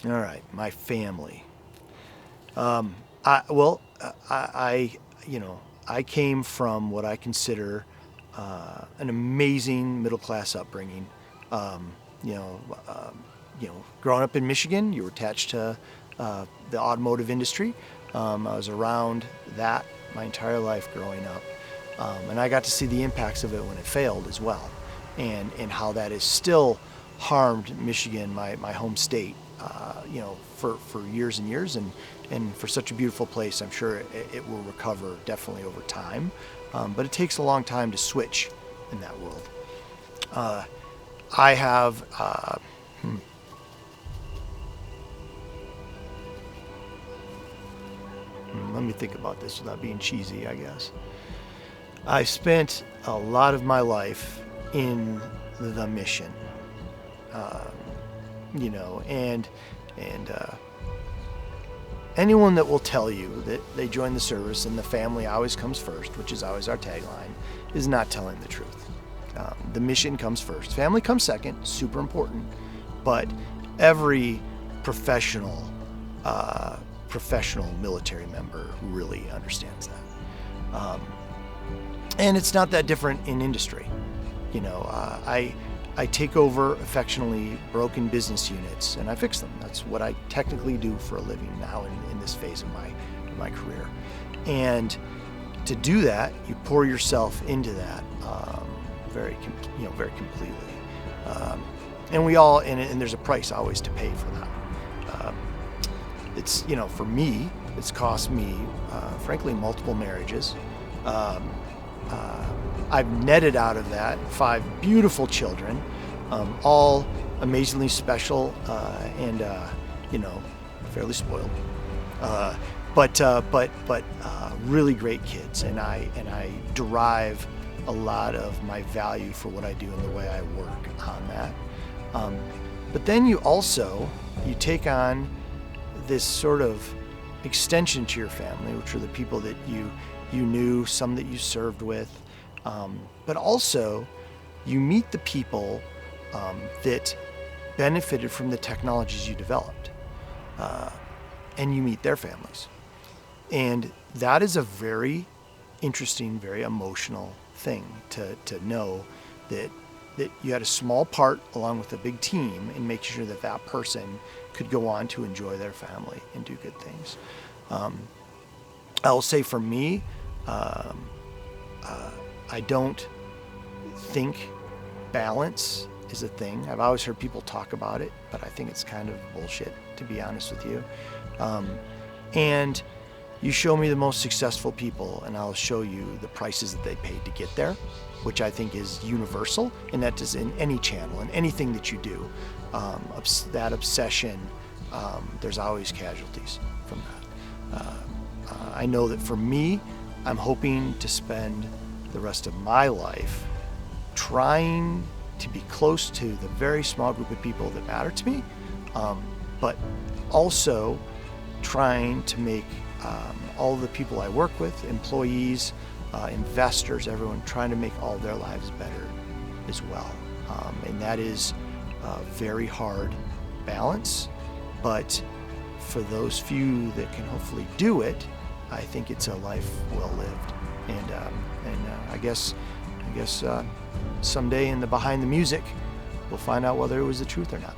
All right, my family. I you know, I came from what I consider an amazing middle class upbringing. Um, you know, growing up in Michigan, you were attached to the automotive industry. I was around that my entire life growing up, and I got to see the impacts of it when it failed as well, and how that has still harmed Michigan, my home state, for years and years, and for such a beautiful place, I'm sure it will recover definitely over time, but it takes a long time to switch in that world. Uh, I have. Let me think about this without being cheesy, I guess. I spent a lot of my life in the mission, um, and anyone that will tell you that they join the service and the family always comes first, which is always our tagline, is not telling the truth. The mission comes first. Family comes second, super important, but every professional, uh, professional military member really understands that. And it's not that different in industry. I take over affectionately broken business units and I fix them. That's what I technically do for a living now in this phase of my career. And to do that, you pour yourself into that very completely. And we all, and there's a price always to pay for that. It's, for me, it's cost me, frankly, multiple marriages. Um, I've netted out of that 5 beautiful children, all amazingly special, and fairly spoiled. But really great kids, and I derive a lot of my value for what I do and the way I work on that. But then you take on this sort of extension to your family, which are the people that you knew, some that you served with, but also you meet the people that benefited from the technologies you developed, and you meet their families. And that is a very interesting, very emotional thing to know that you had a small part along with a big team in making sure that person could go on to enjoy their family and do good things. I will say for me, I don't think balance is a thing. I've always heard people talk about it, but I think it's kind of bullshit, to be honest with you. And you show me the most successful people, and I'll show you the prices that they paid to get there, which I think is universal, and that is in any channel, in anything that you do. That obsession, there's always casualties from that. I know that for me, I'm hoping to spend the rest of my life trying to be close to the very small group of people that matter to me, but also trying to make all the people I work with, employees, investors, everyone, trying to make all their lives better as well. And that is a very hard balance, but for those few that can hopefully do it, I think it's a life well lived. And I guess someday in the behind the music, we'll find out whether it was the truth or not.